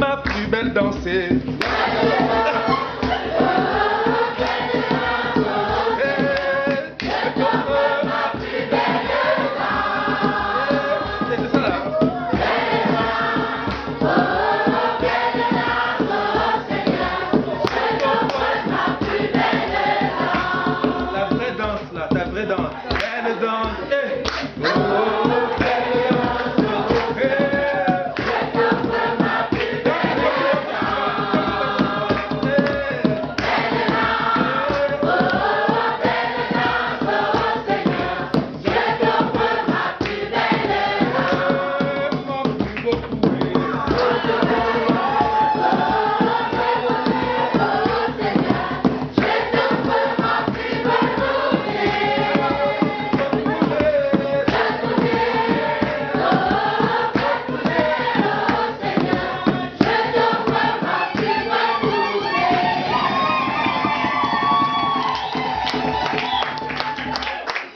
ma plus belle dansée.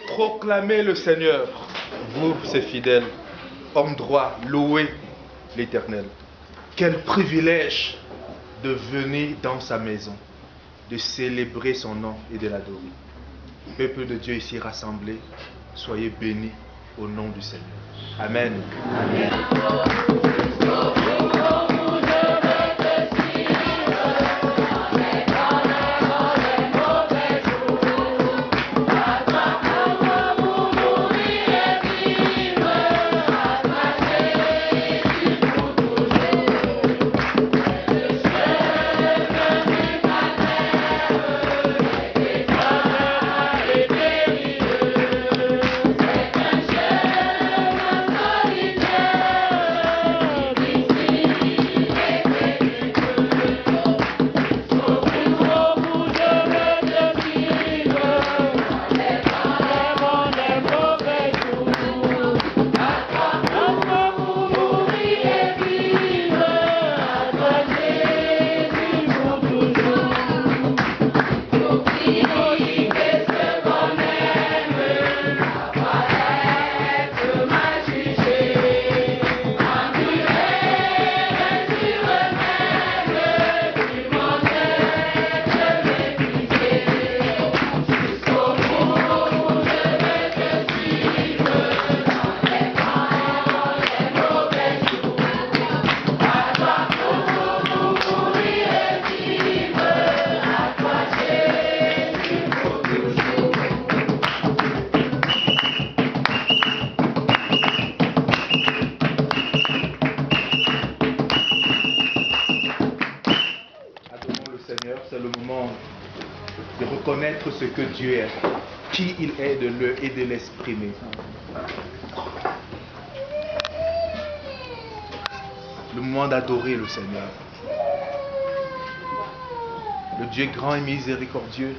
Proclamez le Seigneur, vous, ses fidèles, hommes droits, louez l'Éternel. Quel privilège de venir dans sa maison, de célébrer son nom et de l'adorer. Peuple de Dieu ici rassemblé, soyez bénis au nom du Seigneur. Amen. Amen. C'est le moment de reconnaître ce que Dieu est, qui il est et de l'exprimer. Le moment d'adorer le Seigneur. Le Dieu grand et miséricordieux,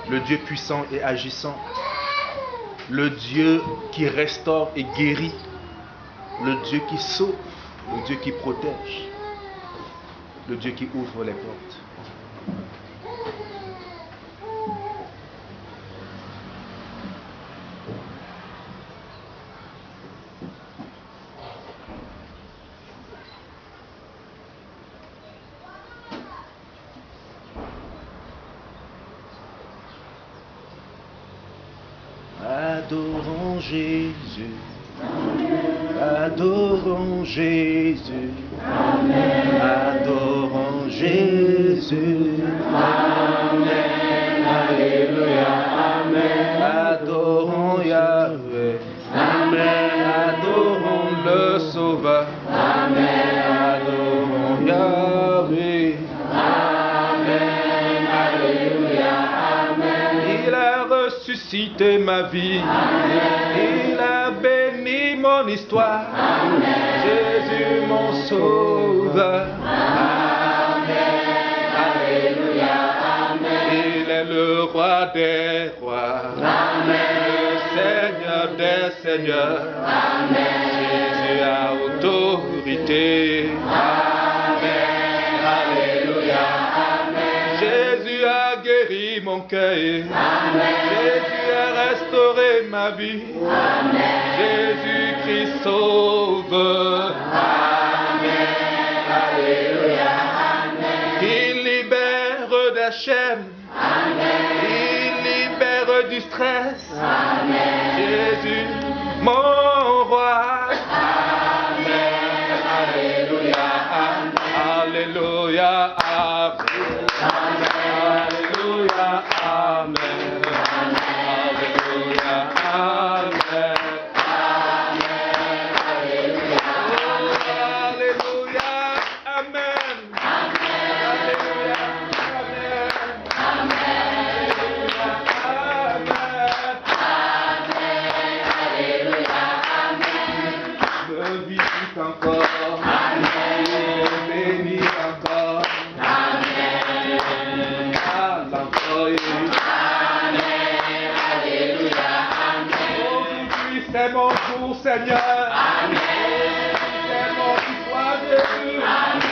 le Dieu puissant et agissant, le Dieu qui restaure et guérit, le Dieu qui sauve, le Dieu qui protège, le Dieu qui ouvre les portes. Adorons Jésus, adorons Jésus, Amen. Adorons Jésus, Amen, Alléluia, Amen. Adorons Yahweh, Amen. Adorons le Sauveur, Amen. Adorons Yahweh, Amen, Alléluia, Amen. Il a ressuscité ma vie, Amen. Il a béni mon histoire, Amen. Jésus mon Sauveur, Amen, Alléluia, Amen. Il est le roi des rois, Amen. Le Seigneur des seigneurs, Amen. Jésus a autorité, Amen, Alléluia, Amen. Jésus a guéri mon cœur, Amen. Jésus a restauré ma vie, Amen. Jésus-Christ sauve, Amen, Il libère des chaînes. Il libère du stress. Jésus, mon roi. Alléluia. Alléluia. Alléluia. Amen. Alléluia. Amen. Encore, Amen. Béni encore, Amen. Amen. Alléluia, Amen. Aujourd'hui c'est mon jour, Seigneur. Amen. C'est mon victoire de Dieu. Amen.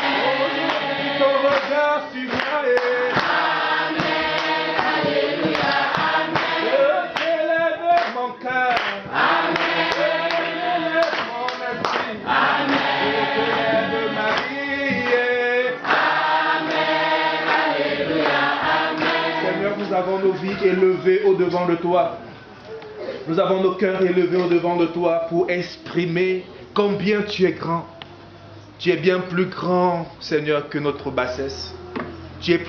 Ton regard sur moi est. Amen. Alléluia, Amen. Je t'élève mon cœur. Amen. Nous avons nos vies élevées au-devant de toi. Nous avons nos cœurs élevés au-devant de toi pour exprimer combien tu es grand. Tu es bien plus grand, Seigneur, que notre bassesse. Tu es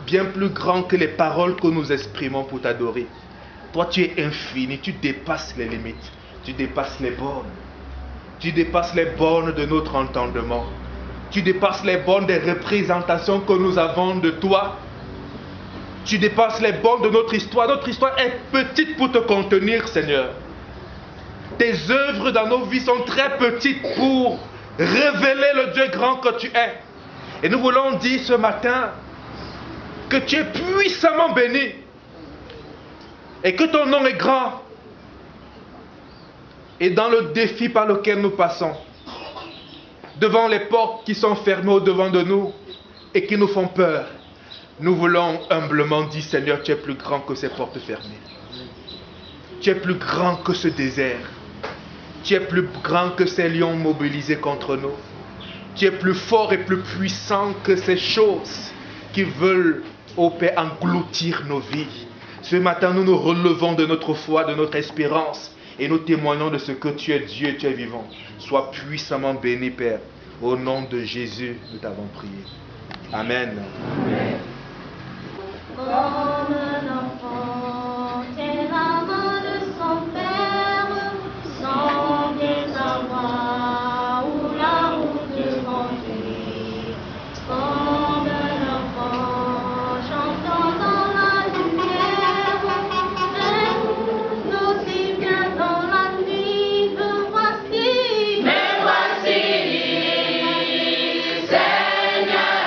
bien plus grand que les paroles que nous exprimons pour t'adorer. Toi, tu es infini, tu dépasses les limites. Tu dépasses les bornes. Tu dépasses les bornes de notre entendement. Tu dépasses les bornes des représentations que nous avons de toi. Tu dépasses les bornes de notre histoire. Notre histoire est petite pour te contenir, Seigneur. Tes œuvres dans nos vies sont très petites pour révéler le Dieu grand que tu es. Et nous voulons dire ce matin que tu es puissamment béni et que ton nom est grand. Et dans le défi par lequel nous passons, devant les portes qui sont fermées au-devant de nous et qui nous font peur, nous voulons humblement dire, Seigneur, tu es plus grand que ces portes fermées. Tu es plus grand que ce désert. Tu es plus grand que ces lions mobilisés contre nous. Tu es plus fort et plus puissant que ces choses qui veulent, ô Père, engloutir nos vies. Ce matin, nous nous relevons de notre foi, de notre espérance et nous témoignons de ce que tu es Dieu et tu es vivant. Sois puissamment béni, Père. Au nom de Jésus, nous t'avons prié. Amen. Amen. Comme un enfant tient la main de son père, sans bien savoir où la route conduit. Comme un enfant chantant dans la lumière, mais aussi bien dans la nuit, me voici. Me voici, Seigneur.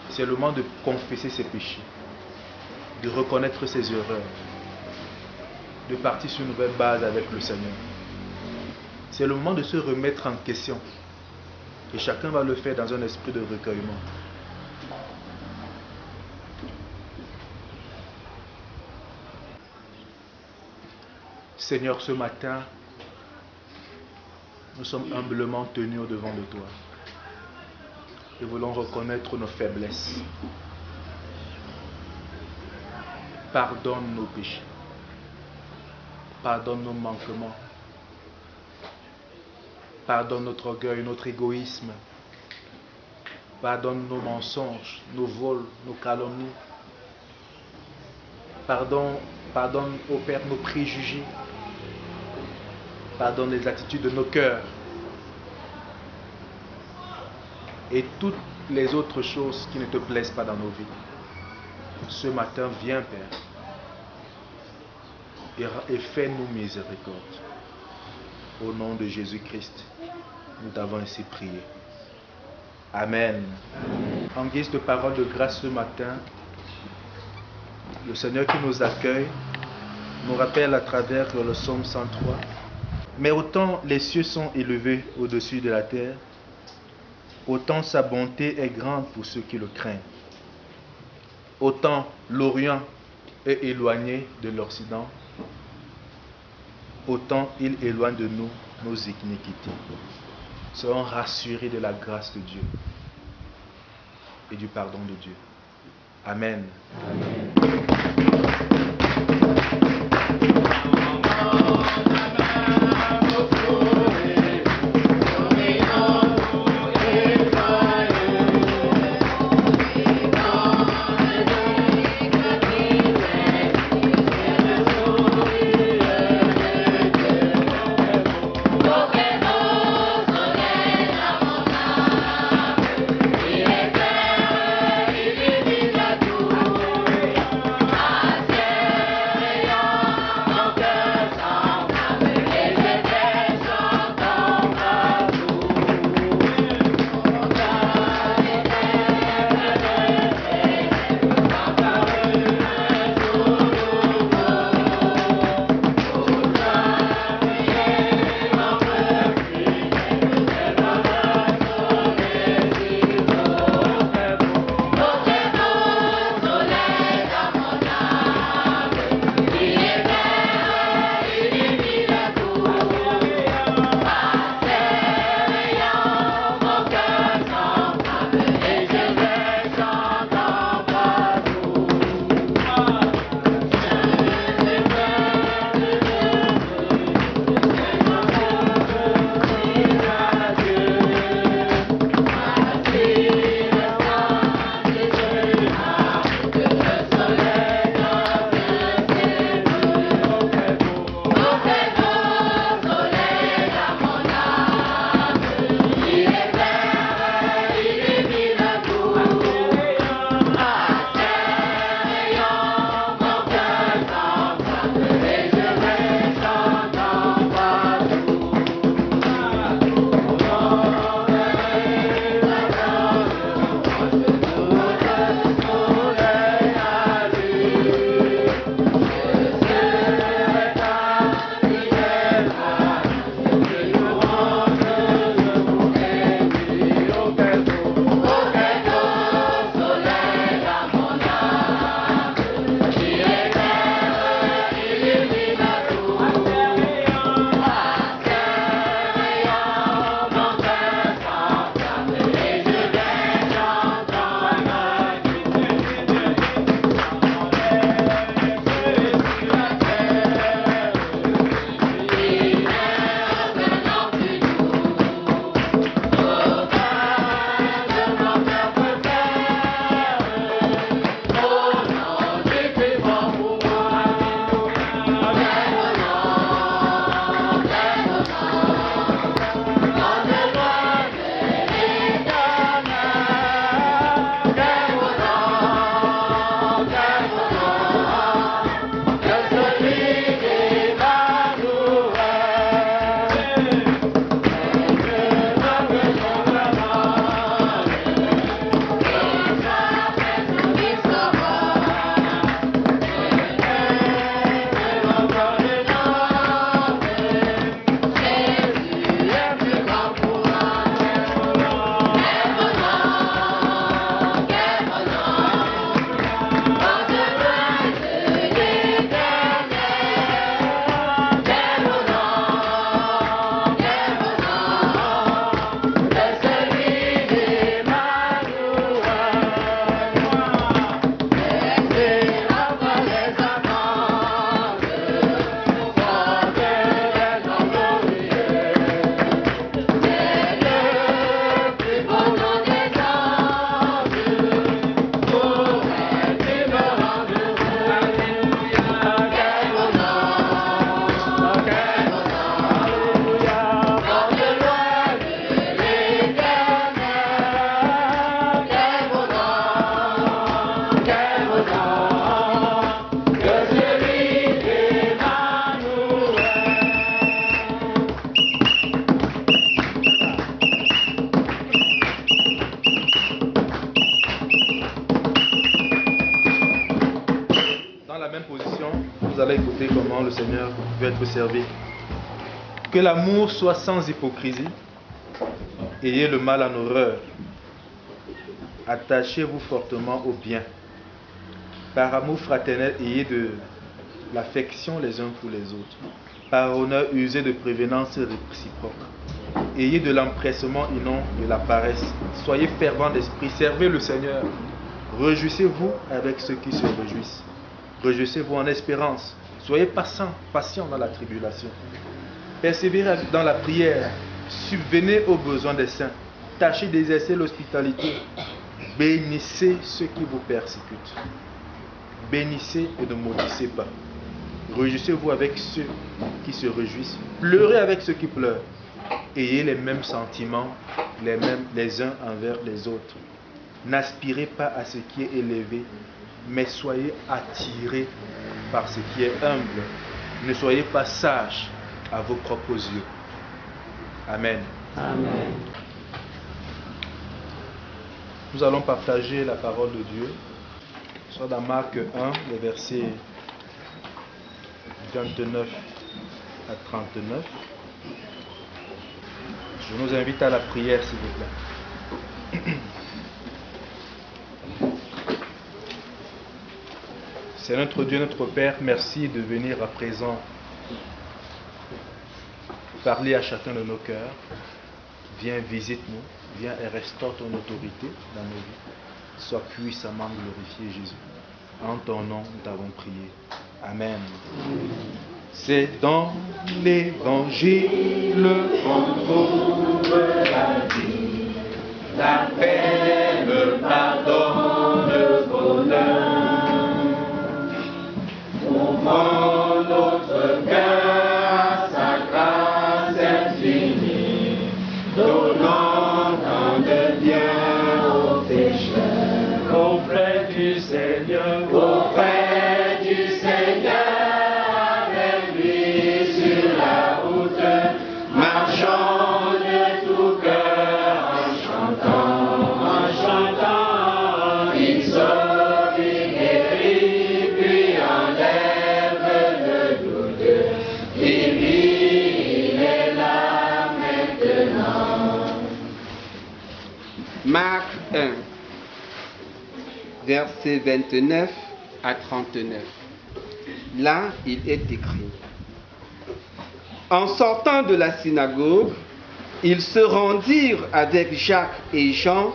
C'est le moment de confesser ses péchés, de reconnaître ses erreurs, de partir sur une nouvelle base avec le Seigneur. C'est le moment de se remettre en question. Et chacun va le faire dans un esprit de recueillement. Seigneur, ce matin, nous sommes humblement tenus au-devant de toi. Et voulons reconnaître nos faiblesses. Pardonne nos péchés. Pardonne nos manquements. Pardonne notre orgueil, notre égoïsme. Pardonne nos mensonges, nos vols, nos calomnies. Pardonne, ô Père, nos préjugés. Pardonne les attitudes de nos cœurs. Et toutes les autres choses qui ne te plaisent pas dans nos vies. Ce matin, viens, Père, et fais-nous miséricorde. Au nom de Jésus-Christ, nous t'avons ainsi prié. Amen. En guise de parole de grâce ce matin, le Seigneur qui nous accueille nous rappelle à travers le psaume 103. Mais autant les cieux sont élevés au-dessus de la terre, autant sa bonté est grande pour ceux qui le craignent. Autant l'Orient est éloigné de l'Occident, autant il éloigne de nous nos iniquités. Soyons rassurés de la grâce de Dieu et du pardon de Dieu. Amen. Amen. Ah même position, vous allez écouter comment le Seigneur veut être servi. Que l'amour soit sans hypocrisie. Ayez le mal en horreur. Attachez-vous fortement au bien. Par amour fraternel, ayez de l'affection les uns pour les autres. Par honneur, usez de prévenance réciproque. Ayez de l'empressement et non de la paresse. Soyez fervents d'esprit. Servez le Seigneur. Réjouissez-vous avec ceux qui se réjouissent. Réjouissez-vous en espérance. Soyez patients dans la tribulation. Persévérez dans la prière. Subvenez aux besoins des saints. Tâchez d'exercer l'hospitalité. Bénissez ceux qui vous persécutent. Bénissez et ne maudissez pas. Réjouissez-vous avec ceux qui se réjouissent. Pleurez avec ceux qui pleurent. Ayez les mêmes sentiments, les uns envers les autres. N'aspirez pas à ce qui est élevé, mais soyez attirés par ce qui est humble. Ne soyez pas sages à vos propres yeux. Amen. Amen. Nous allons partager la parole de Dieu, soit dans Marc 1, les versets 29 à 39. Je nous invite à la prière, s'il vous plaît. C'est notre Dieu, notre Père, merci de venir à présent parler à chacun de nos cœurs. Viens, visite-nous, viens et restaure ton autorité dans nos vies. Sois puissamment glorifié, Jésus. En ton nom, nous t'avons prié. Amen. C'est dans l'évangile qu'on trouve la vie, la paix, le pardon, le bonheur. Ouvrons notre cœur à sa grâce infinie, donnant tant de bien aux pécheurs. Auprès du Seigneur, auprès du Seigneur. Marchons de tout cœur en chantant, il sauve, il guérit, puis enlève le doute. Il vit, il est là maintenant. Marc 1, versets 29 à 39. Là, il est écrit: En sortant de la synagogue, ils se rendirent avec Jacques et Jean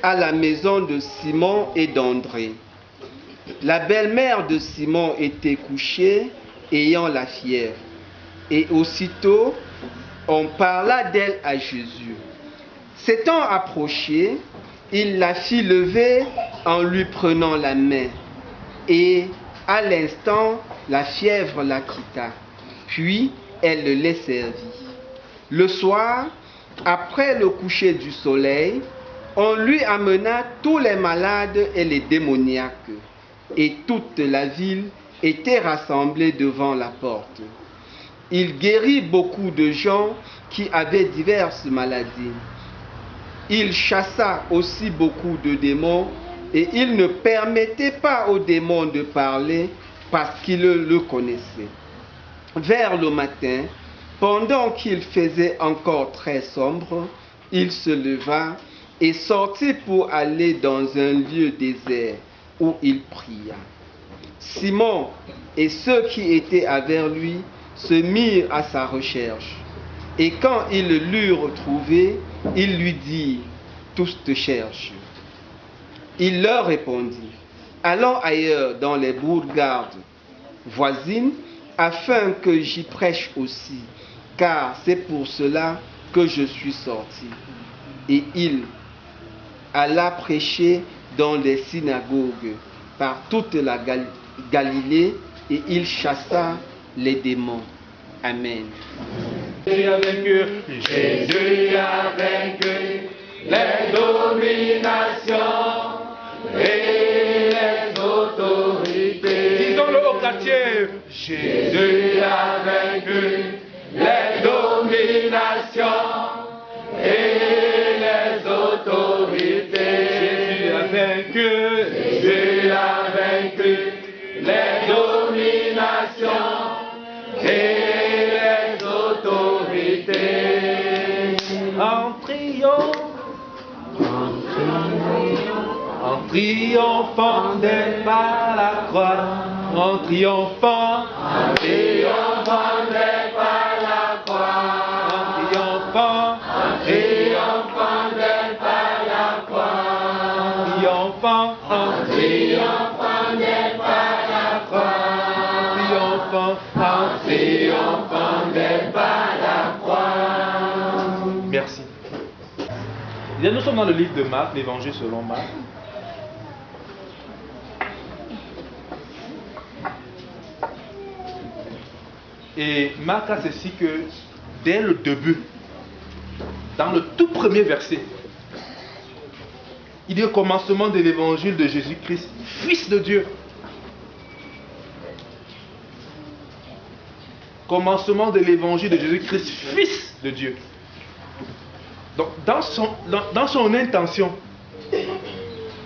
à la maison de Simon et d'André. La belle-mère de Simon était couchée, ayant la fièvre. Et aussitôt, on parla d'elle à Jésus. S'étant approché, il la fit lever en lui prenant la main. Et à l'instant, la fièvre la quitta. Puis, elle les servit. Le soir, après le coucher du soleil, on lui amena tous les malades et les démoniaques, et toute la ville était rassemblée devant la porte. Il guérit beaucoup de gens qui avaient diverses maladies. Il chassa aussi beaucoup de démons, et il ne permettait pas aux démons de parler parce qu'ils le connaissaient. Vers le matin, pendant qu'il faisait encore très sombre, il se leva et sortit pour aller dans un lieu désert où il pria. Simon et ceux qui étaient avec lui se mirent à sa recherche. Et quand ils l'eurent trouvé, ils lui dirent: Tous te cherchent. Il leur répondit: Allons ailleurs dans les bourgades voisines, afin que j'y prêche aussi, car c'est pour cela que je suis sorti. Et il alla prêcher dans les synagogues par toute la Galilée, et il chassa les démons. Amen. Jésus a vaincu les dominations et les autorités. Disons-le au quartier. Jésus a vaincu les dominations et les autorités. Jésus a vaincu les dominations. et les autorités. En triomphant d'être par la croix, en triomphant d'être par la croix, en triomphant d'être par la croix, en triomphant d'être par la croix, en triomphant d'être par la croix. Merci. Nous sommes dans le livre de Marc, l'évangile selon Marc. Et Marc a ceci que dès le début, dans le tout premier verset, il dit au commencement de l'évangile de Jésus-Christ, Fils de Dieu. Commencement de l'évangile de Jésus-Christ, Fils de Dieu. Donc, dans son intention,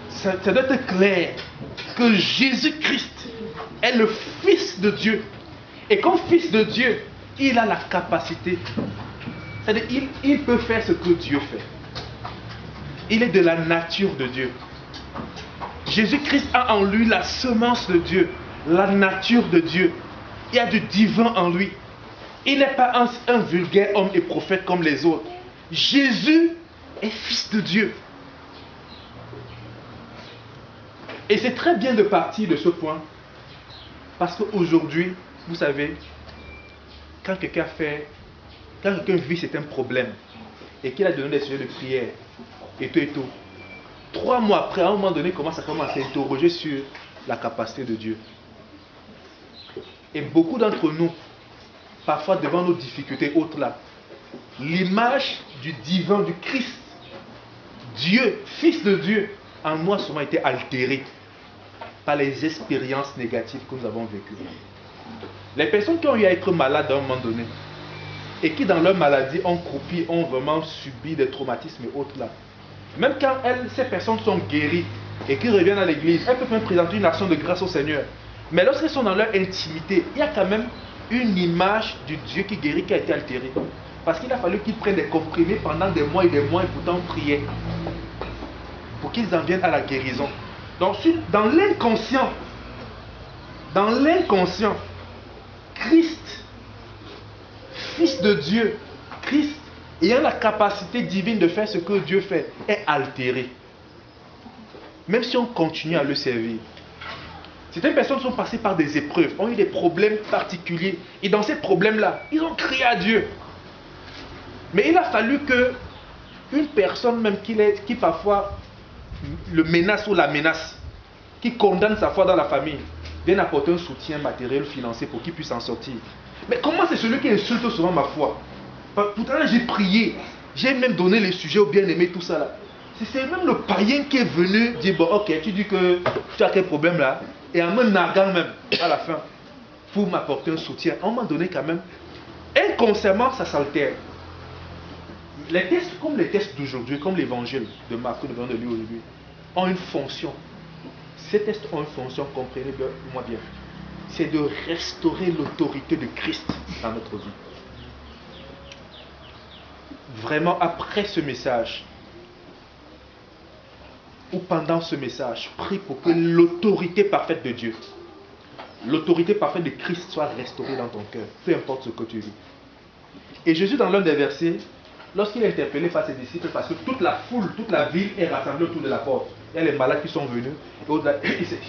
ça doit être clair que Jésus-Christ est le Fils de Dieu. Et comme Fils de Dieu, il a la capacité. C'est-à-dire, il peut faire ce que Dieu fait. Il est de la nature de Dieu. Jésus-Christ a en lui la semence de Dieu, la nature de Dieu. Il y a du divin en lui. Il n'est pas un vulgaire homme et prophète comme les autres. Jésus est Fils de Dieu. Et c'est très bien de partir de ce point. Parce qu'aujourd'hui, vous savez, quand quelqu'un vit certains problèmes et qu'il a donné des sujets de prière et tout, 3 mois après, à un moment donné, il commence à s'interroger sur la capacité de Dieu. Et beaucoup d'entre nous, parfois devant nos difficultés autres là, l'image du divin, du Christ, Dieu, Fils de Dieu, en moi souvent été altérée par les expériences négatives que nous avons vécues. Les personnes qui ont eu à être malades à un moment donné et qui dans leur maladie ont croupi, ont vraiment subi des traumatismes et autres là, même quand ces personnes sont guéries et qui reviennent à l'église, elles peuvent même présenter une action de grâce au Seigneur. Mais lorsqu'elles sont dans leur intimité, il y a quand même une image du Dieu qui guérit qui a été altérée. Parce qu'il a fallu qu'ils prennent des comprimés pendant des mois et pourtant prier pour qu'ils en viennent à la guérison. Donc dans l'inconscient, Christ, Fils de Dieu, Christ, ayant la capacité divine de faire ce que Dieu fait, est altéré. Même si on continue à le servir. Certaines personnes sont passées par des épreuves, ont eu des problèmes particuliers. Et dans ces problèmes-là, ils ont crié à Dieu. Mais il a fallu que une personne même qui parfois le menace ou la menace, qui condamne sa foi dans la famille, vienne apporter un soutien matériel, financier pour qu'il puisse en sortir. Mais comment c'est celui qui insulte souvent ma foi? Pourtant j'ai prié, j'ai même donné les sujets au bien-aimé, tout ça là. C'est même le païen qui est venu dire, bon ok, tu dis que tu as quel problème là, et en me narguant même à la fin, pour m'apporter un soutien. À un moment donné quand même, inconsciemment ça s'altère. Les textes comme les textes d'aujourd'hui, comme l'évangile de Marc, que nous venons de lire aujourd'hui, ont une fonction. Ces textes ont une fonction, comprenez-moi bien. C'est de restaurer l'autorité de Christ dans notre vie. Vraiment, après ce message, ou pendant ce message, prie pour que l'autorité parfaite de Dieu, l'autorité parfaite de Christ soit restaurée dans ton cœur, peu importe ce que tu vis. Et Jésus, dans l'un des versets, lorsqu'il est interpellé par ses disciples, parce que toute la foule, toute la ville est rassemblée autour de la porte. Il y a les malades qui sont venus, et au-delà,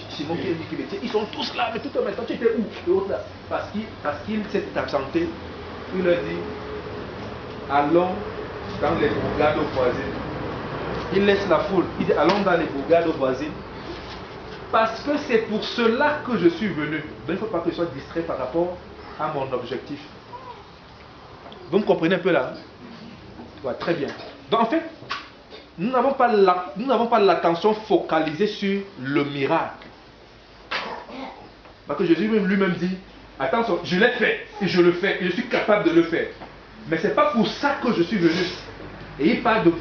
Simon qui est dit, ils sont tous là, mais tout en même temps, tu étais où? Et au-delà, parce qu'il s'est absenté, il leur dit, allons dans les bourgades voisines. Il laisse la foule, il dit, allons dans les bourgades voisines, parce que c'est pour cela que je suis venu. Donc il ne faut pas que je sois distrait par rapport à mon objectif. Vous me comprenez un peu là? Ouais, très bien. Donc en fait, nous n'avons pas l'attention focalisée sur le miracle. Parce que Jésus lui-même dit, attention, je l'ai fait, et je le fais, et je suis capable de le faire. Mais ce n'est pas pour ça que je suis venu. Et il parle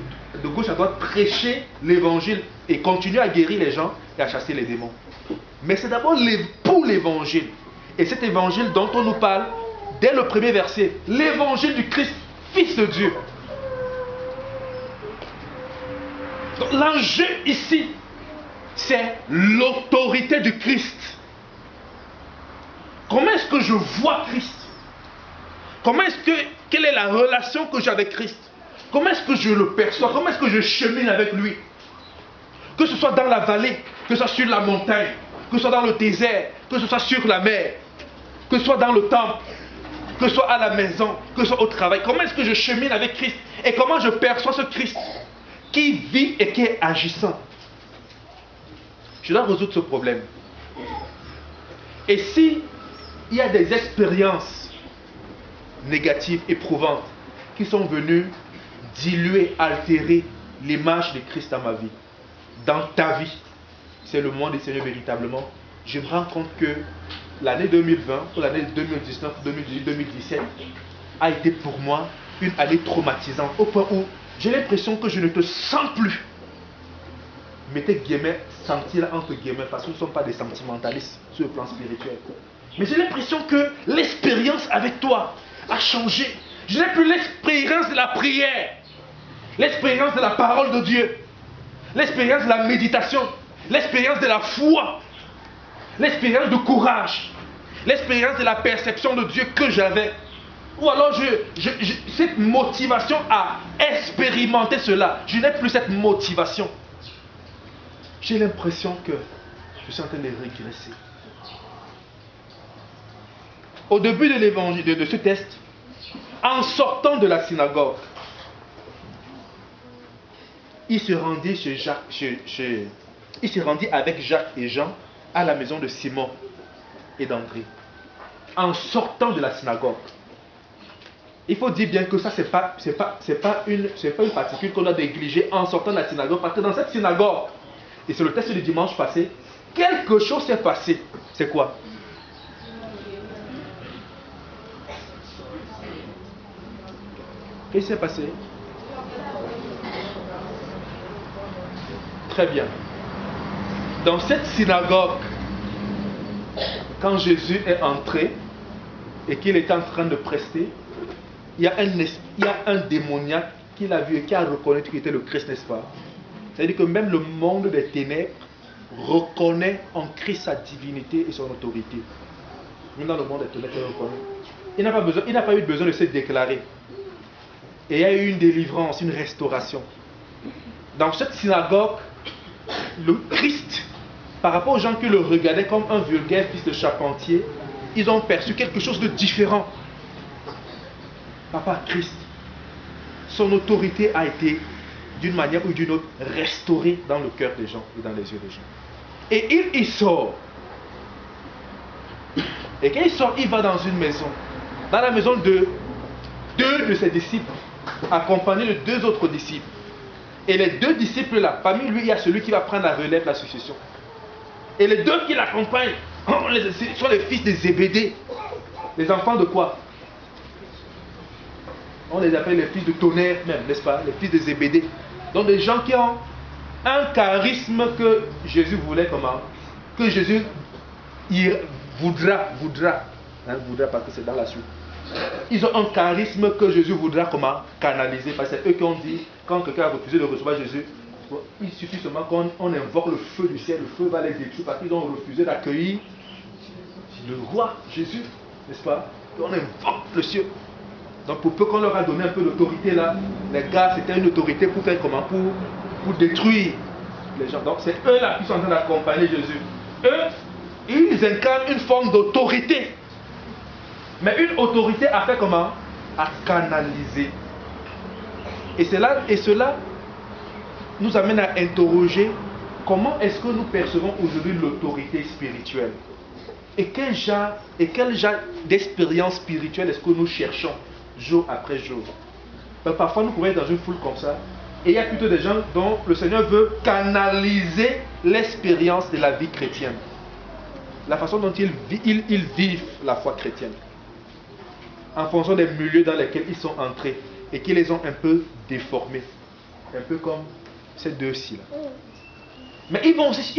de gauche à droite, prêcher l'évangile et continuer à guérir les gens et à chasser les démons. Mais c'est d'abord pour l'évangile. Et cet évangile dont on nous parle, dès le premier verset, l'évangile du Christ, Fils de Dieu. Donc l'enjeu ici, c'est l'autorité du Christ. Comment est-ce que je vois Christ? Quelle est la relation que j'ai avec Christ? Comment est-ce que je le perçois? Comment est-ce que je chemine avec lui? Que ce soit dans la vallée, que ce soit sur la montagne, que ce soit dans le désert, que ce soit sur la mer, que ce soit dans le temple, que ce soit à la maison, que ce soit au travail. Comment est-ce que je chemine avec Christ? Et comment je perçois ce Christ qui vit et qui est agissant? Je dois résoudre ce problème. Et si il y a des expériences négatives, éprouvantes, qui sont venues diluer, altérer l'image de Christ dans ma vie, dans ta vie, c'est le monde du Seigneur véritablement, je me rends compte que l'année 2020, ou l'année 2019, 2018, 2017, a été pour moi une année traumatisante, au point où j'ai l'impression que je ne te sens plus. Mettez guillemets, sentir entre guillemets, parce que nous ne sommes pas des sentimentalistes sur le plan spirituel. Mais j'ai l'impression que l'expérience avec toi a changé. Je n'ai plus l'expérience de la prière, l'expérience de la parole de Dieu, l'expérience de la méditation, l'expérience de la foi, l'expérience de courage, l'expérience de la perception de Dieu que j'avais. Ou alors cette motivation à expérimenter cela, je n'ai plus cette motivation. J'ai l'impression que je suis en train de régresser. Au début de l'évangile, de ce texte, en sortant de la synagogue, il se rendit il se rendit avec Jacques et Jean à la maison de Simon et d'André. En sortant de la synagogue. Il faut dire bien que ça, c'est pas une particule qu'on doit négliger en sortant de la synagogue. Parce que dans cette synagogue, et c'est le texte du dimanche passé, quelque chose s'est passé. C'est quoi? Qu'est-ce qui s'est passé? Très bien. Dans cette synagogue, quand Jésus est entré et qu'il était en train de prester, il y a un démoniaque qui l'a vu et qui a reconnu qu'il était le Christ, n'est-ce pas? C'est-à-dire que même le monde des ténèbres reconnaît en Christ sa divinité et son autorité. Même dans le monde des ténèbres, il reconnaît. Il n'a pas eu besoin de se déclarer. Et il y a eu une délivrance, une restauration. Dans cette synagogue, le Christ, par rapport aux gens qui le regardaient comme un vulgaire fils de charpentier, ils ont perçu quelque chose de différent. Papa Christ, son autorité a été, d'une manière ou d'une autre, restaurée dans le cœur des gens et dans les yeux des gens. Et il sort. Et quand il sort, il va dans une maison. Dans la maison de deux de ses disciples, accompagné de deux autres disciples. Et les deux disciples là, parmi lui, il y a celui qui va prendre la relève de la succession. Et les deux qui l'accompagnent sont les fils de Zébédée. Les enfants de quoi? On les appelle les fils de tonnerre même, n'est-ce pas? Les fils de Zébédée. Donc des gens qui ont un charisme que Jésus voulait comment? Que Jésus voudra parce que c'est dans la suite. Ils ont un charisme que Jésus voudra comment? Canaliser. Parce que c'est eux qui ont dit, quand quelqu'un a refusé de recevoir Jésus, il suffit seulement qu'on invoque le feu du ciel, le feu va les détruire parce qu'ils ont refusé d'accueillir le roi Jésus, n'est-ce pas? Et on invoque le ciel. Donc pour peu qu'on leur a donné un peu d'autorité là, les gars, c'était une autorité pour faire comment? Pour détruire les gens. Donc c'est eux là qui sont en train d'accompagner Jésus. Eux, ils incarnent une forme d'autorité. Mais une autorité à faire comment? À canaliser. Et cela nous amène à interroger comment est-ce que nous percevons aujourd'hui l'autorité spirituelle. Et quel genre d'expérience spirituelle est-ce que nous cherchons jour après jour? Parfois nous pouvons être dans une foule comme ça et il y a plutôt des gens dont le Seigneur veut canaliser l'expérience de la vie chrétienne. La façon dont ils vivent la foi chrétienne. En fonction des milieux dans lesquels ils sont entrés et qui les ont un peu déformés. Un peu comme ces deux-ci là. Mais il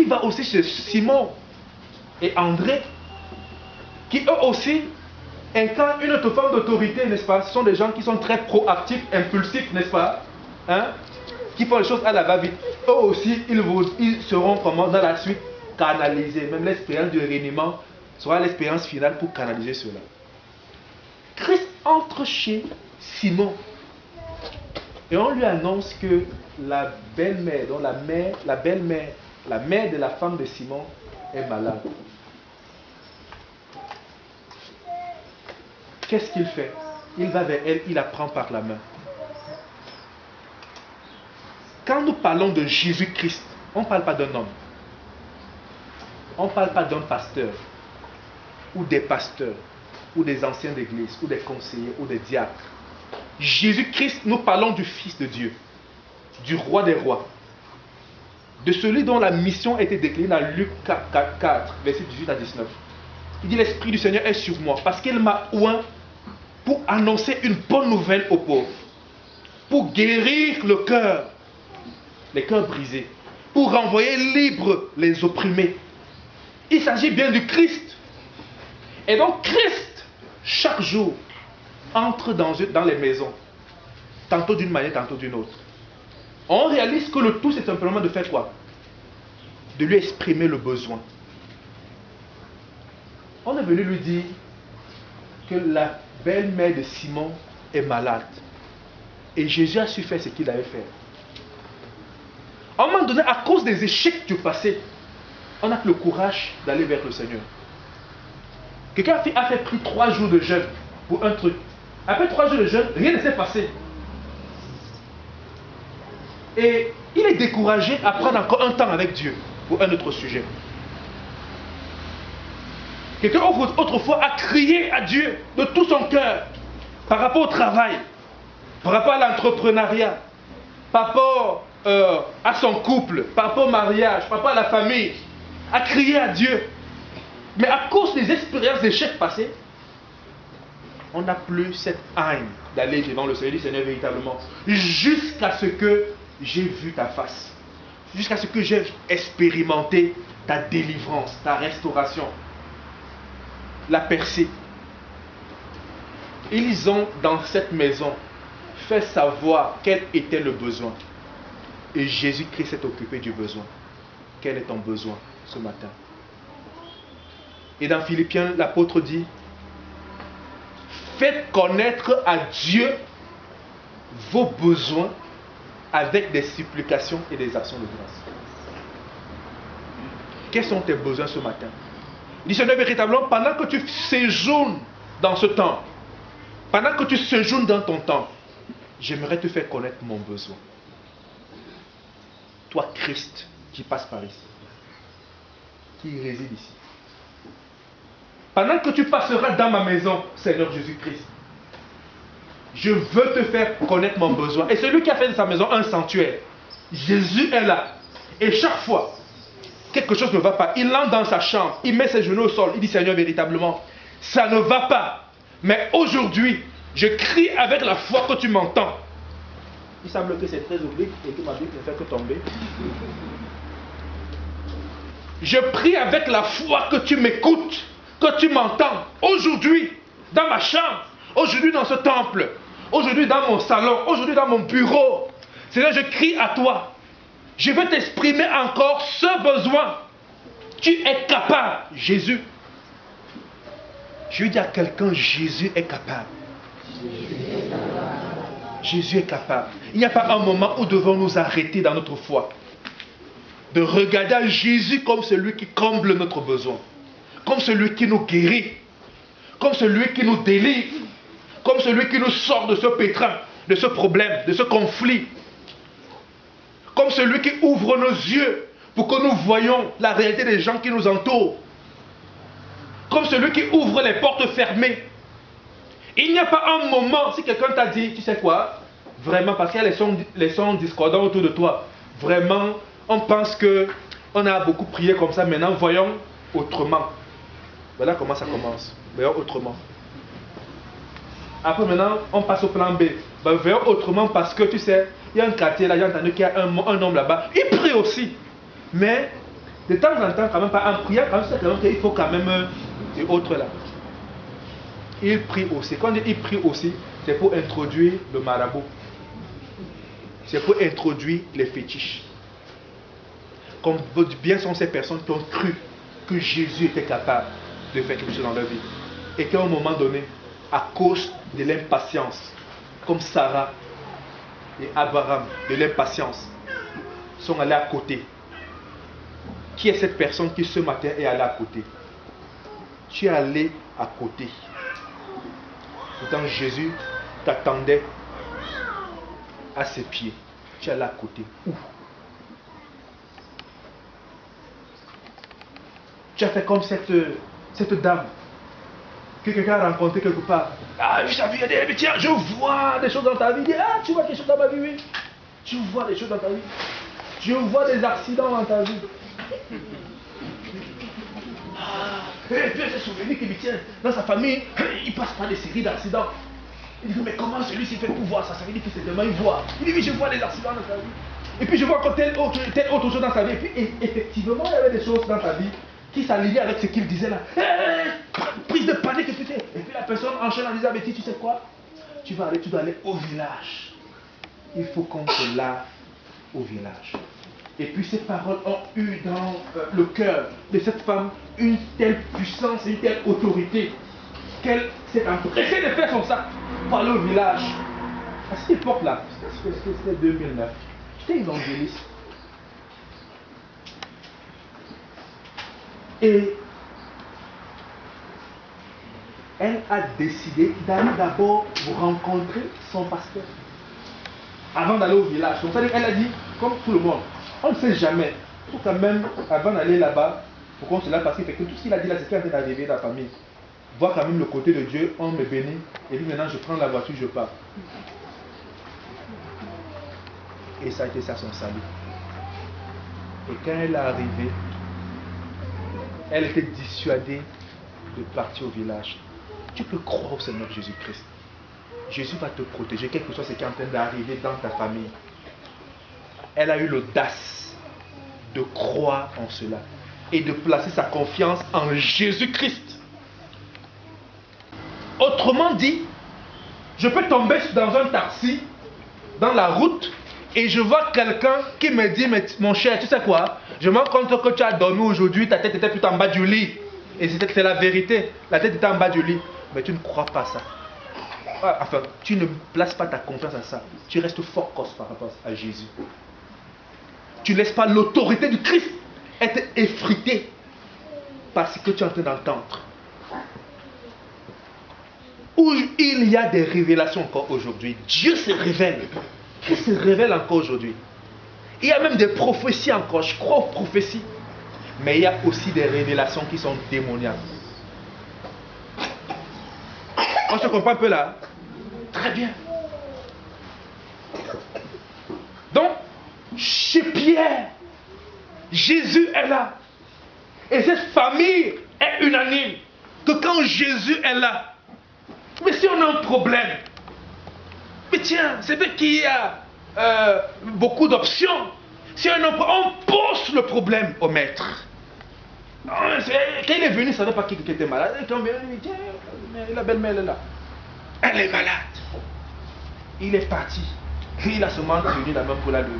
va aussi chez Simon et André qui eux aussi incarnent une autre forme d'autorité, n'est-ce pas? Ce sont des gens qui sont très proactifs, impulsifs, n'est-ce pas? Hein? Qui font les choses à la va-vite. Eux aussi, ils seront comment dans la suite canalisés. Même l'expérience du réunion sera l'expérience finale pour canaliser cela. Christ entre chez Simon et on lui annonce que la belle-mère, donc la mère de la femme de Simon est malade. Qu'est-ce qu'il fait? Il va vers elle, il la prend par la main. Quand nous parlons de Jésus-Christ, on ne parle pas d'un homme. On ne parle pas d'un pasteur, ou des pasteurs, ou des anciens d'église, ou des conseillers, ou des diacres. Jésus-Christ, nous parlons du Fils de Dieu, du Roi des rois, de celui dont la mission a été déclinée dans Luc 4, versets 18 à 19. Il dit: l'Esprit du Seigneur est sur moi, parce qu'il m'a oint pour annoncer une bonne nouvelle aux pauvres, pour guérir le cœur, les cœurs brisés, pour renvoyer libres les opprimés. Il s'agit bien du Christ. Et donc Christ, chaque jour, entre dans les maisons, tantôt d'une manière, tantôt d'une autre. On réalise que le tout, c'est simplement de faire quoi? De lui exprimer le besoin. On est venu lui dire que la belle-mère de Simon est malade. Et Jésus a su faire ce qu'il avait fait. À un moment donné, à cause des échecs du passé, on n'a que le courage d'aller vers le Seigneur. Quelqu'un a pris 3 jours de jeûne pour un truc. Après 3 jours de jeûne, rien ne s'est passé. Et il est découragé à prendre encore un temps avec Dieu pour un autre sujet. Quelqu'un autrefois a crié à Dieu de tout son cœur par rapport au travail, par rapport à l'entrepreneuriat, par rapport à son couple, par rapport au mariage, par rapport à la famille, a crié à Dieu. Mais à cause des expériences d'échecs passés, on n'a plus cette haine d'aller devant le Seigneur, Seigneur, véritablement, jusqu'à ce que j'ai vu ta face, jusqu'à ce que j'ai expérimenté ta délivrance, ta restauration, la percée. Ils ont dans cette maison fait savoir quel était le besoin. Et Jésus-Christ s'est occupé du besoin. Quel est ton besoin ce matin? Et dans Philippiens, l'apôtre dit: faites connaître à Dieu vos besoins avec des supplications et des actions de grâce. Quels sont tes besoins ce matin? Il dit: Seigneur, véritablement, pendant que tu séjournes dans ce temps, pendant que tu séjournes dans ton temps, j'aimerais te faire connaître mon besoin. Toi, Christ, qui passe par ici, qui réside ici. Pendant que tu passeras dans ma maison, Seigneur Jésus-Christ, je veux te faire connaître mon besoin. Et celui qui a fait de sa maison un sanctuaire, Jésus est là. Et chaque fois, quelque chose ne va pas. Il entre dans sa chambre, il met ses genoux au sol, il dit: Seigneur, véritablement, ça ne va pas. Mais aujourd'hui, je crie avec la foi que tu m'entends. Il semble que c'est très oblique et que ma Bible ne fait que tomber. Je prie avec la foi que tu m'écoutes, que tu m'entends. Aujourd'hui, dans ma chambre, aujourd'hui dans ce temple, aujourd'hui dans mon salon, aujourd'hui dans mon bureau. Seigneur, je crie à toi. Je veux t'exprimer encore ce besoin. Tu es capable, Jésus. Je veux dire à quelqu'un: Jésus est capable. Jésus est capable. Il n'y a pas un moment où devons nous arrêter dans notre foi, de regarder à Jésus comme celui qui comble notre besoin, comme celui qui nous guérit, comme celui qui nous délivre, comme celui qui nous sort de ce pétrin, de ce problème, de ce conflit, comme celui qui ouvre nos yeux pour que nous voyions la réalité des gens qui nous entourent, comme celui qui ouvre les portes fermées. Il n'y a pas un moment, si quelqu'un t'a dit: tu sais quoi, vraiment, parce qu'il y a les sons discordants autour de toi, vraiment, on pense qu'on a beaucoup prié comme ça, maintenant voyons autrement. Voilà comment ça commence. Voyons autrement. Après maintenant, on passe au plan B. Ben, voyons autrement parce que tu sais, il y a un quartier là, j'ai entendu qu'il y a un homme là-bas. Il prie aussi. Mais de temps en temps, quand même, pas en priant, quand même, il faut quand même et autres là. il prie aussi. Quand il prie aussi, c'est pour introduire le marabout. C'est pour introduire les fétiches. Comme bien sont ces personnes qui ont cru que Jésus était capable de faire quelque chose dans leur vie. Et qu'à un moment donné, à cause de l'impatience, comme Sarah et Abraham, de l'impatience, sont allés à côté. Qui est cette personne qui ce matin est allée à côté? Tu es allé à côté. Pourtant Jésus t'attendait à ses pieds. Tu es allé à côté. Où? Tu as fait comme cette dame que quelqu'un a rencontrée quelque part. Ah, oui, ça vient de tiens, je vois des choses dans ta vie. Ah, tu vois quelque chose dans ma vie, oui. Tu vois des choses dans ta vie. Je vois des accidents dans ta vie. Et puis elle s'est souvenue que tiens, dans sa famille, il passe par des séries d'accidents. Il dit, mais comment celui-ci fait pour voir ça? Ça veut dire que c'est demain, il voit. Il dit, oui, je vois les accidents dans sa vie. Et puis je vois encore telle autre chose dans sa vie. Et puis effectivement, il y avait des choses dans sa vie qui s'alignait avec ce qu'il disait là. Prise de panique, et puis la personne enchaîne en disant, mais tu sais quoi? Tu dois aller au village. Il faut qu'on te lave au village. Et puis ces paroles ont eu dans le cœur de cette femme une telle puissance, une telle autorité qu'elle s'est empressée de faire son sac pour aller au village. À cette époque-là, c'était 2009, j'étais évangéliste. Et elle a décidé d'aller d'abord rencontrer son pasteur avant d'aller au village. Donc elle a dit, comme tout le monde, on ne sait jamais. Il faut quand même, avant d'aller là-bas, pour qu'on se lave, parce que tout ce qu'il a dit là, c'est qu'il est en train d'arriver dans la famille. Voir quand même le côté de Dieu, on me bénit, et puis maintenant je prends la voiture, je pars. Et ça a été ça son salut. Et quand elle est arrivée, elle était dissuadée de partir au village. Tu peux croire au Seigneur Jésus-Christ. Jésus va te protéger, quel que soit ce qui est en train d'arriver dans ta famille. Elle a eu l'audace de croire en cela et de placer sa confiance en Jésus-Christ. Autrement dit, je peux tomber dans un taxi, dans la route, et je vois quelqu'un qui me dit, mais mon cher, tu sais quoi? Je me rends compte que tu as dormi aujourd'hui, ta tête était tout en bas du lit. Et c'est la vérité, la tête était en bas du lit. Mais tu ne crois pas ça. Enfin, tu ne places pas ta confiance à ça. Tu restes focus par rapport à Jésus. Tu ne laisses pas l'autorité du Christ être effritée par ce que tu es en train d'entendre. Où il y a des révélations encore aujourd'hui. Dieu se révèle. Il se révèle encore aujourd'hui. Il y a même des prophéties encore. Je crois aux prophéties. Mais il y a aussi des révélations qui sont démoniaques. On se comprend un peu là? Très bien. Donc, chez Pierre, Jésus est là. Et cette famille est unanime. Que quand Jésus est là, mais si on a un problème, mais tiens, c'est vrai qu'il y a beaucoup d'options. Si on pose le problème au maître. Quand il est venu, il ne savait pas qui était malade. Il tombe, il dit, tiens, la belle-mère elle est là. Elle est malade. Il est parti. Il a seulement tenu la main pour la lever.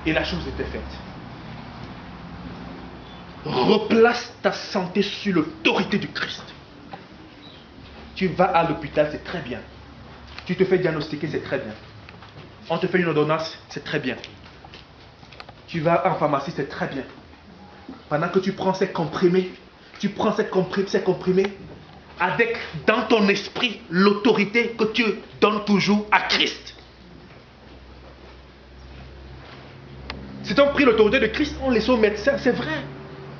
Et la chose était faite. Replace ta santé sur l'autorité du Christ. Tu vas à l'hôpital, c'est très bien. Tu te fais diagnostiquer, c'est très bien. On te fait une ordonnance, c'est très bien. Tu vas en pharmacie, c'est très bien. Pendant que tu prends ces comprimés, tu prends ces comprimés avec dans ton esprit l'autorité que tu donnes toujours à Christ. Si on pris l'autorité de Christ, on laisse aux médecins, c'est vrai.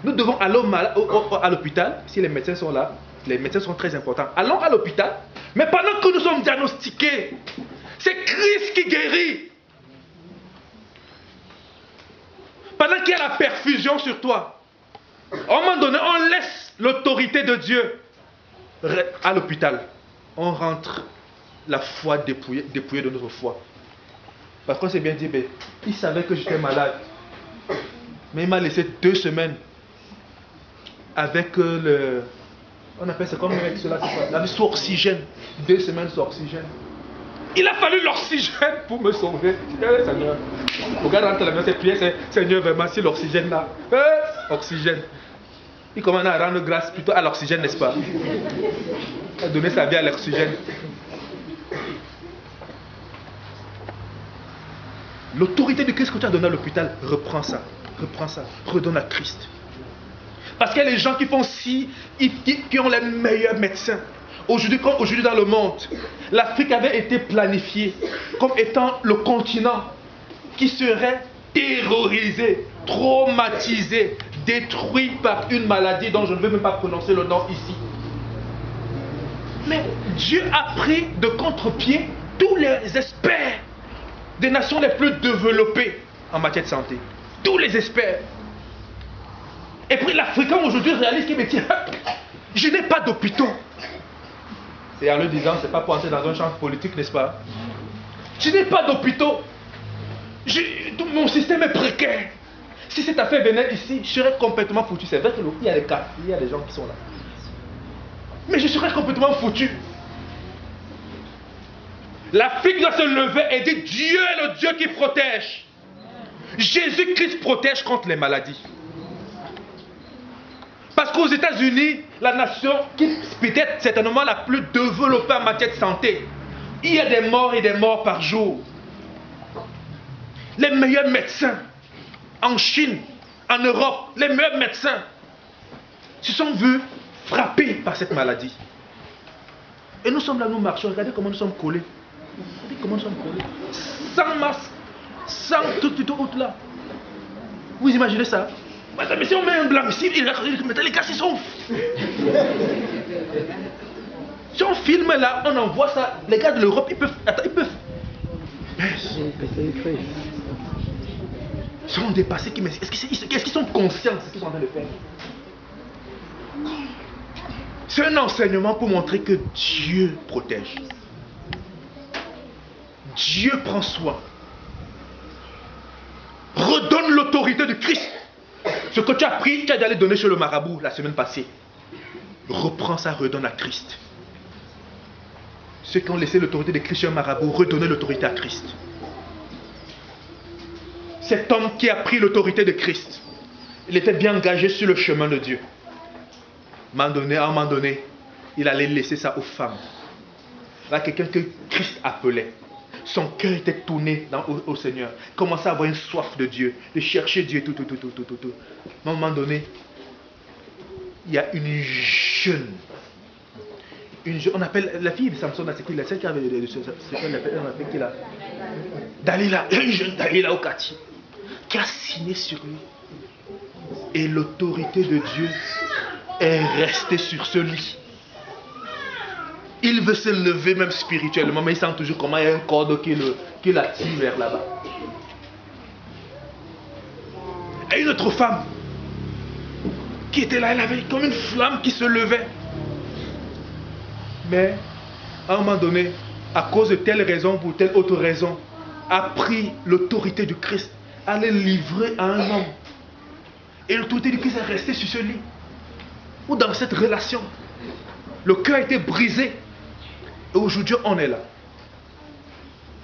Nous devons aller à l'hôpital, si les médecins sont là, les médecins sont très importants. Allons à l'hôpital, mais pendant que nous sommes diagnostiqués, c'est Christ qui guérit. Pendant qu'il y a la perfusion sur toi, à un moment donné, on laisse l'autorité de Dieu à l'hôpital. On rentre la foi dépouillée de notre foi. Parce qu'on s'est bien dit, il savait que j'étais malade. Mais il m'a laissé 2 semaines avec On appelle ça comme avec cela, c'est quoi? La vie sous oxygène. 2 semaines sous oxygène. Il a fallu l'oxygène pour me sauver. Seigneur. Regarde entre la main, c'est prier, c'est Seigneur, vraiment, si l'oxygène là. Oxygène. Il commence à rendre grâce plutôt à l'oxygène, n'est-ce pas? Il a donné sa vie à l'oxygène. L'autorité de Christ que tu as donnée à l'hôpital, reprends ça, redonne à Christ. Parce qu'il y a les gens qui font ci, qui ont les meilleurs médecins. Aujourd'hui dans le monde, l'Afrique avait été planifiée comme étant le continent qui serait terrorisé, traumatisé, détruit par une maladie dont je ne veux même pas prononcer le nom ici. Mais Dieu a pris de contre-pied tous les experts des nations les plus développées en matière de santé. Tous les experts. Et puis l'Africain aujourd'hui réalise qu'il me dit, je n'ai pas d'hôpitaux. Et en le disant, c'est pas pour entrer dans un champ politique, n'est-ce pas? Je n'ai pas d'hôpitaux. Mon système est précaire. Si cette affaire venait ici, je serais complètement foutu. C'est vrai qu'il y a des cas, il y a des gens qui sont là. Mais je serais complètement foutu. L'Afrique doit se lever et dire, Dieu est le Dieu qui protège. Jésus-Christ protège contre les maladies. Parce qu'aux États-Unis, la nation qui peut-être certainement la plus développée en matière de santé, il y a des morts et des morts par jour. Les meilleurs médecins en Chine, en Europe, les meilleurs médecins se sont vus frappés par cette maladie. Et nous sommes là, nous marchons, regardez comment nous sommes collés. Regardez comment nous sommes collés. Sans masque, sans tout autre là. Vous imaginez ça? Mais si on met un blanc ici, les gars, ils sont... Si on filme là, on envoie ça. Les gars de l'Europe, ils peuvent... Attends, ils peuvent... Ils sont dépassés. Est-ce qu'ils sont conscients de ce qu'ils sont en train de faire? C'est un enseignement pour montrer que Dieu protège. Dieu prend soin. Redonne l'autorité de Christ. Ce que tu as pris, tu as d'aller donner chez le marabout la semaine passée. Reprends ça, redonne à Christ. Ceux qui ont laissé l'autorité de Christ chez un marabout, redonnez l'autorité à Christ. Cet homme qui a pris l'autorité de Christ, il était bien engagé sur le chemin de Dieu. À un moment donné, il allait laisser ça aux femmes. Là, quelqu'un que Christ appelait. Son cœur était tourné au Seigneur. Il commençait à avoir une soif de Dieu, de chercher Dieu, tout. À un moment donné, il y a une jeune, on appelle la fille de Samson, c'est qui? Celle qui avait on appelle qui là? Dalila, une jeune Dalila au quartier, qui a signé sur lui. Et l'autorité de Dieu est restée sur ce lit. Il veut se lever même spirituellement, mais il sent toujours comment il y a un corde qui l'attire vers là-bas. Et une autre femme qui était là, elle avait comme une flamme qui se levait. Mais à un moment donné, à cause de telle raison ou telle autre raison, a pris l'autorité du Christ à les livrer à un homme. Et l'autorité du Christ est restée sur ce lit. Ou dans cette relation. Le cœur a été brisé. Et aujourd'hui, on est là.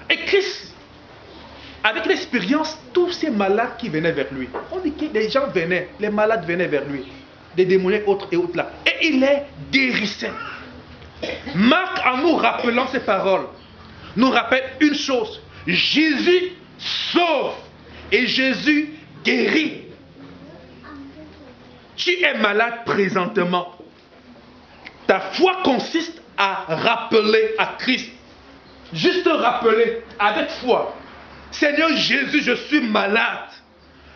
Et Christ, avec l'expérience, tous ces malades qui venaient vers lui, on dit que des gens venaient, les malades venaient vers lui, des démons autres et autres là. Et il les guérissait. Marc, en nous rappelant ces paroles, nous rappelle une chose. Jésus sauve et Jésus guérit. Tu es malade présentement. Ta foi consiste à rappeler à Christ. Juste rappeler avec foi. Seigneur Jésus, je suis malade.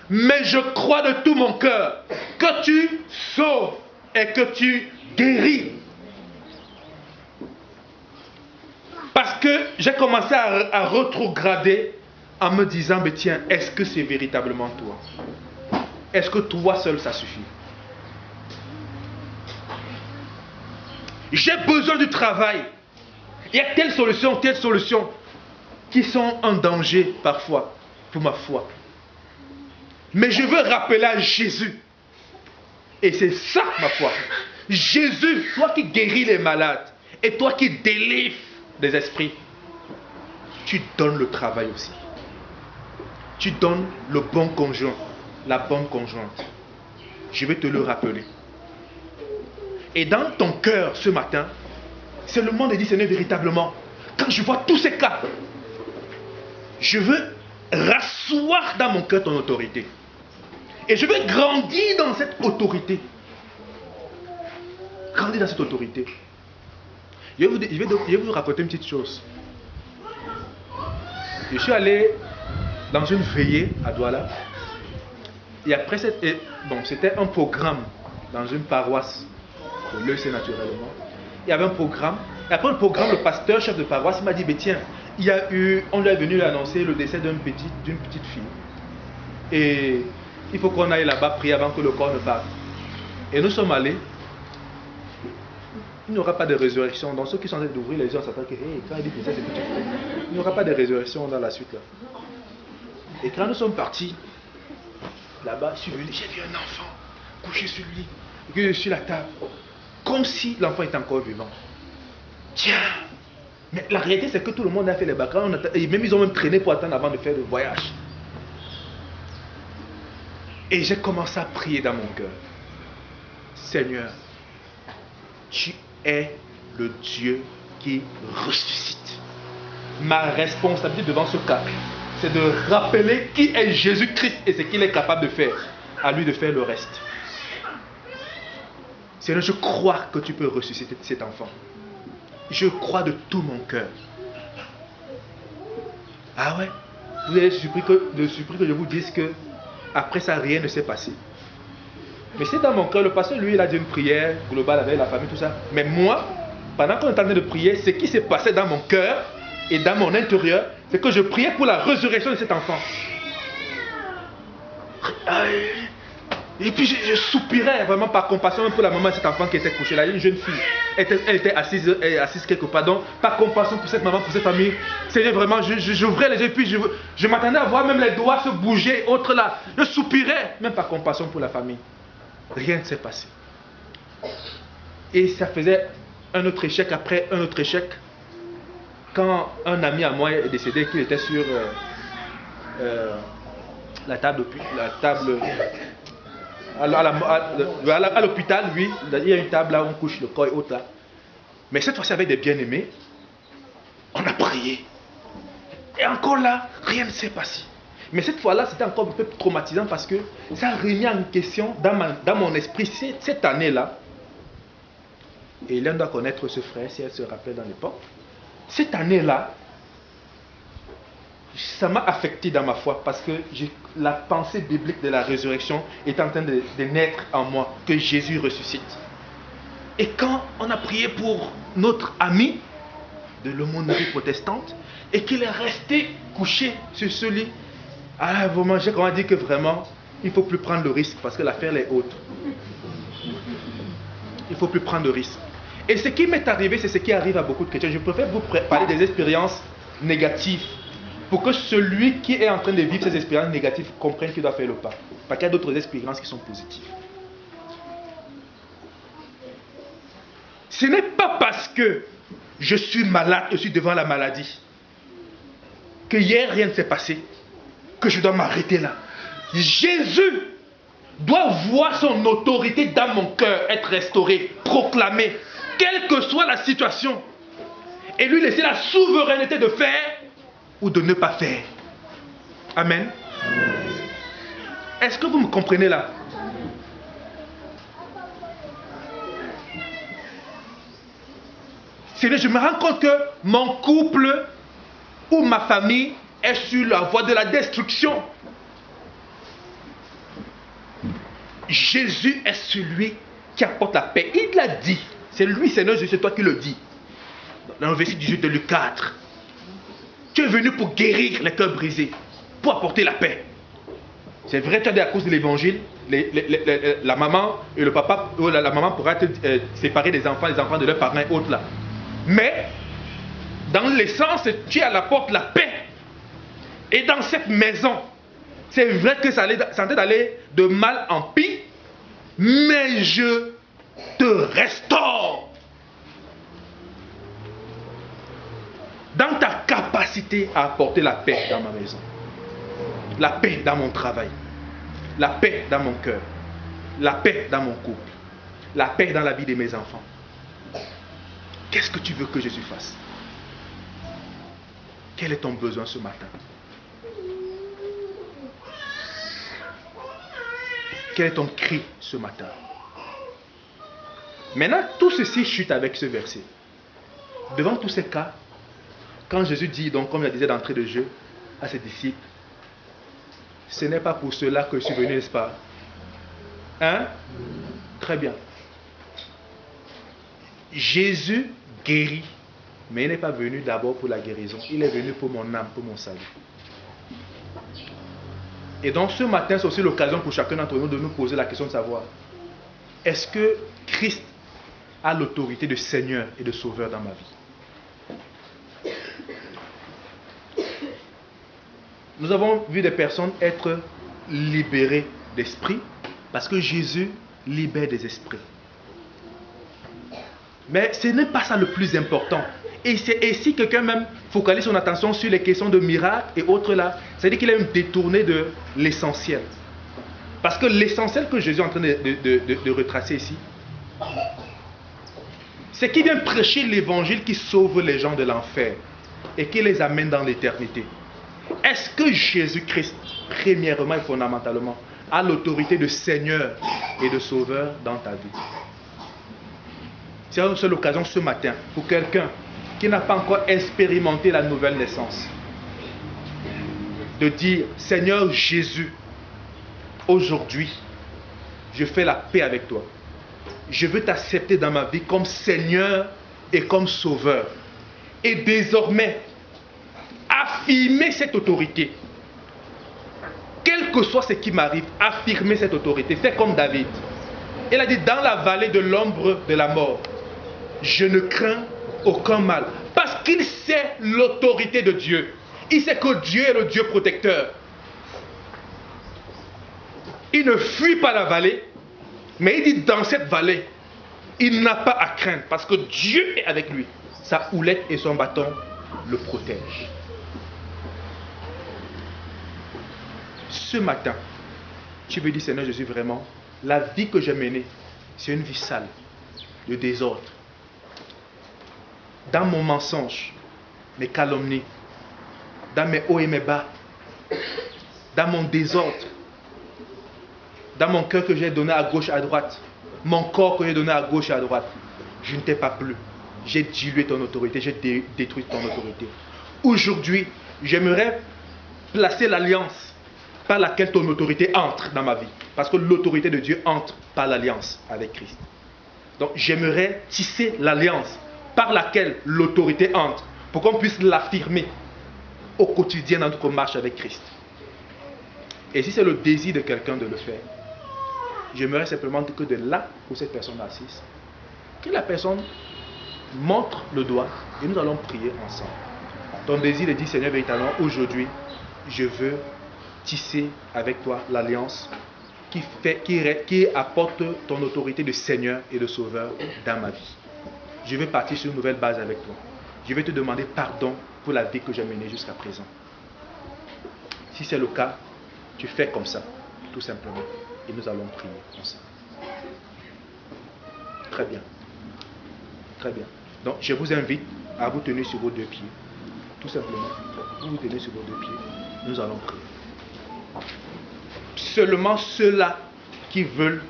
Mais je crois de tout mon cœur que tu sauves et que tu guéris. Parce que j'ai commencé à rétrograder en me disant, mais tiens, est-ce que c'est véritablement toi? Est-ce que toi seul ça suffit? J'ai besoin du travail. Il y a telle solution qui sont en danger parfois pour ma foi. Mais je veux rappeler à Jésus. Et c'est ça ma foi. Jésus, toi qui guéris les malades et toi qui délivres des esprits, tu donnes le travail aussi. Tu donnes le bon conjoint, la bonne conjointe. Je vais te le rappeler. Et dans ton cœur ce matin, c'est le moment de dire, Seigneur, véritablement, quand je vois tous ces cas, je veux rasseoir dans mon cœur ton autorité. Et je veux grandir dans cette autorité. Grandir dans cette autorité. Je vais vous raconter une petite chose. Je suis allé dans une veillée à Douala. Et après, c'était un programme dans une paroisse de l'EC naturellement. Il y avait un programme. Et après le programme, le pasteur, chef de paroisse, m'a dit, mais tiens, on lui est venu annoncer le décès d'une petite fille. Et il faut qu'on aille là-bas prier avant que le corps ne parte. Et nous sommes allés. Il n'y aura pas de résurrection. Donc ceux qui sont en train d'ouvrir les yeux, on s'attend que, quand il dit que c'est petite fille, il n'y aura pas de résurrection dans la suite là. Et quand nous sommes partis, là-bas, je suis venu, j'ai vu un enfant couché sur le lit, que sur la table, comme si l'enfant était encore vivant. Tiens, mais la réalité c'est que tout le monde a fait les backgrounds, et même ils ont même traîné pour attendre avant de faire le voyage. Et j'ai commencé à prier dans mon cœur. Seigneur, tu es le Dieu qui ressuscite. Ma responsabilité devant ce cas, c'est de rappeler qui est Jésus-Christ et ce qu'il est capable de faire. À lui de faire le reste. Seigneur, je crois que tu peux ressusciter cet enfant. Je crois de tout mon cœur. Ah ouais? Vous avez surpris que je vous dise que après ça, rien ne s'est passé. Mais c'est dans mon cœur. Le pasteur, lui, il a dit une prière globale avec la famille, tout ça. Mais moi, pendant qu'on est en train de prier, ce qui s'est passé dans mon cœur et dans mon intérieur, c'est que je priais pour la résurrection de cet enfant. Et puis je soupirais vraiment par compassion pour la maman de cet enfant qui était couché là, une jeune fille. Elle était assise quelque part. Donc, par compassion pour cette maman, pour cette famille, Seigneur, vraiment, j'ouvrais les yeux, puis je m'attendais à voir même les doigts se bouger, autres là. Je soupirais, même par compassion pour la famille. Rien ne s'est passé. Et ça faisait un autre échec après un autre échec. Quand un ami à moi est décédé, qu'il était sur la table à l'hôpital, lui, il y a une table là où on couche le corps et autres là. Mais cette fois-ci avec des bien-aimés, on a prié. Et encore là, rien ne s'est passé. Mais cette fois-là, c'était encore un peu traumatisant parce que ça a remis en question dans mon esprit cette année-là. Et l'un doit connaître ce frère si elle se rappelle dans l'époque. Cette année-là, ça m'a affecté dans ma foi parce que la pensée biblique de la résurrection est en train de naître en moi, que Jésus ressuscite. Et quand on a prié pour notre ami de l'aumônerie protestante et qu'il est resté couché sur ce lit, à un moment, j'ai dit que vraiment, il ne faut plus prendre le risque parce que l'affaire est haute. Il ne faut plus prendre de risque. Et ce qui m'est arrivé, c'est ce qui arrive à beaucoup de chrétiens. Je préfère vous parler des expériences négatives pour que celui qui est en train de vivre ces expériences négatives comprenne qu'il doit faire le pas. Parce qu'il y a d'autres expériences qui sont positives. Ce n'est pas parce que je suis malade, je suis devant la maladie, que hier rien ne s'est passé, que je dois m'arrêter là. Jésus doit voir son autorité dans mon cœur être restaurée, proclamée, quelle que soit la situation, et lui laisser la souveraineté de faire ou de ne pas faire. Amen. Est-ce que vous me comprenez là? Seigneur, je me rends compte que mon couple ou ma famille est sur la voie de la destruction. Jésus est celui qui apporte la paix. Il l'a dit. C'est lui, Seigneur Jésus, c'est toi qui le dis. Dans le verset 18 de Luc 4. Tu es venu pour guérir les cœurs brisés, pour apporter la paix. C'est vrai, tu as dit à cause de l'évangile, la maman et le papa, la maman pourra être séparée des enfants de leurs parents et autres là. Mais, dans l'essence, tu es à la porte la paix. Et dans cette maison, c'est vrai que ça allait d'aller de mal en pire, mais je te te restaure dans ta capacité à apporter la paix dans ma maison, la paix dans mon travail, la paix dans mon cœur, la paix dans mon couple, la paix dans la vie de mes enfants. Qu'est-ce que tu veux que Jésus fasse? Quel est ton besoin ce matin? Quel est ton cri ce matin? Maintenant, tout ceci chute avec ce verset. Devant tous ces cas, quand Jésus dit, donc comme il disait d'entrée de jeu à ses disciples, ce n'est pas pour cela que je suis venu, n'est-ce pas? Hein? Très bien. Jésus guérit, mais il n'est pas venu d'abord pour la guérison. Il est venu pour mon âme, pour mon salut. Et donc ce matin, c'est aussi l'occasion pour chacun d'entre nous de nous poser la question de savoir, est-ce que Christ a l'autorité de Seigneur et de Sauveur dans ma vie? Nous avons vu des personnes être libérées d'esprit parce que Jésus libère des esprits. Mais ce n'est pas ça le plus important. Et si quelqu'un même focalise son attention sur les questions de miracles et autres là, c'est-à-dire qu'il est détourné de l'essentiel. Parce que l'essentiel que Jésus est en train de retracer ici, c'est qu'il vient prêcher l'évangile qui sauve les gens de l'enfer et qui les amène dans l'éternité. Est-ce que Jésus-Christ, premièrement et fondamentalement, a l'autorité de Seigneur et de Sauveur dans ta vie? C'est l'occasion ce matin pour quelqu'un qui n'a pas encore expérimenté la nouvelle naissance de dire, Seigneur Jésus, aujourd'hui, je fais la paix avec toi. Je veux t'accepter dans ma vie comme Seigneur et comme Sauveur. Et désormais, affirmer cette autorité. Quel que soit ce qui m'arrive, affirmer cette autorité. Fais comme David. Il a dit, dans la vallée de l'ombre de la mort, je ne crains aucun mal. Parce qu'il sait l'autorité de Dieu. Il sait que Dieu est le Dieu protecteur. Il ne fuit pas la vallée, mais il dit dans cette vallée, il n'a pas à craindre parce que Dieu est avec lui. Sa houlette et son bâton le protègent. Ce matin, tu veux dire, Seigneur Jésus, vraiment, la vie que j'ai menée, c'est une vie sale, de désordre. Dans mon mensonge, mes calomnies, dans mes hauts et mes bas, dans mon désordre, dans mon cœur que j'ai donné à gauche, à droite, mon corps que j'ai donné à gauche et à droite, je ne t'ai pas plu. J'ai dilué ton autorité, j'ai détruit ton autorité. Aujourd'hui, j'aimerais placer l'alliance par laquelle ton autorité entre dans ma vie. Parce que l'autorité de Dieu entre par l'alliance avec Christ. Donc j'aimerais tisser l'alliance par laquelle l'autorité entre pour qu'on puisse l'affirmer au quotidien dans notre marche avec Christ. Et si c'est le désir de quelqu'un de le faire, j'aimerais simplement que de là où cette personne est assise, que la personne montre le doigt et nous allons prier ensemble. Ton désir de dire, Seigneur, véritablement, aujourd'hui, je veux tisser avec toi l'alliance qui apporte ton autorité de Seigneur et de Sauveur dans ma vie. Je veux partir sur une nouvelle base avec toi. Je vais te demander pardon pour la vie que j'ai menée jusqu'à présent. Si c'est le cas, tu fais comme ça, tout simplement. Et nous allons prier ensemble. Très bien. Très bien. Donc, je vous invite à vous tenir sur vos deux pieds. Tout simplement. Vous vous tenez sur vos deux pieds. Nous allons prier. Seulement ceux-là qui veulent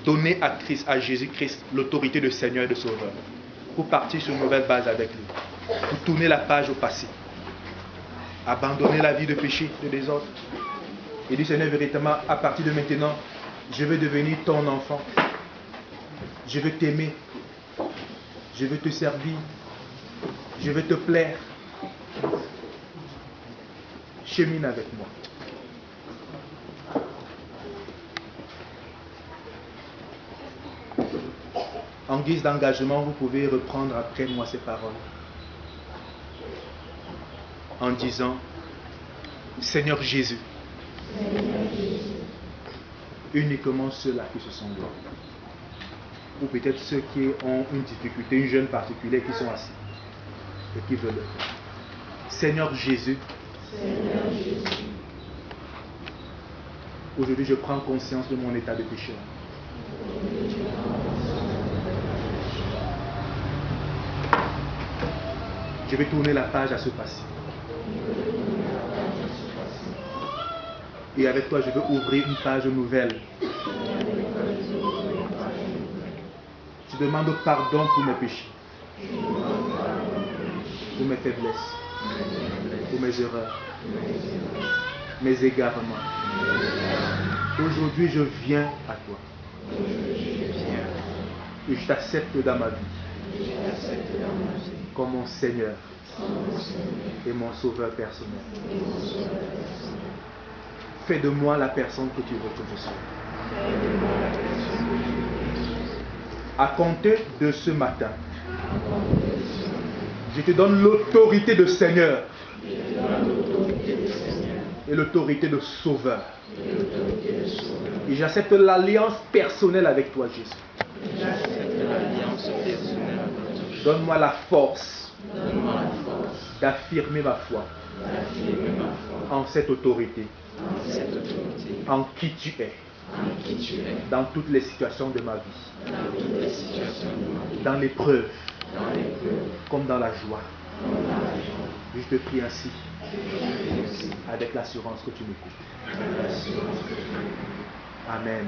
donner à Christ, à Jésus-Christ, l'autorité de Seigneur et de Sauveur, pour partir sur une nouvelle base avec lui, pour tourner la page au passé, abandonner la vie de péché, de désordre, et dire, Seigneur, véritablement, à partir de maintenant, je veux devenir ton enfant, je veux t'aimer, je veux te servir, je veux te plaire. Chemine avec moi. En guise d'engagement, vous pouvez reprendre après moi ces paroles. En disant, Seigneur Jésus, uniquement ceux-là qui se sont levés. Ou peut-être ceux qui ont une difficulté, une jeûne particulière, qui sont assis et qui veulent le faire. Seigneur Jésus, aujourd'hui je prends conscience de mon état de pécheur. Je vais tourner la page à ce passé. Et avec toi, je veux ouvrir une page nouvelle. Je demande pardon pour mes péchés, pour mes faiblesses, pour mes erreurs, mes égarements. Aujourd'hui, je viens à toi. Et je t'accepte dans ma vie comme mon Seigneur et mon Sauveur personnel. Fais de moi la personne que tu veux que je sois. À compter de ce matin, je te donne l'autorité de Seigneur et l'autorité de Sauveur. Et j'accepte l'alliance personnelle avec toi, Jésus. Donne-moi la force d'affirmer ma foi en cette autorité, en qui tu es, dans toutes les situations de ma vie, dans l'épreuve comme dans la joie. Je te prie ainsi, avec l'assurance que tu m'écoutes. Amen.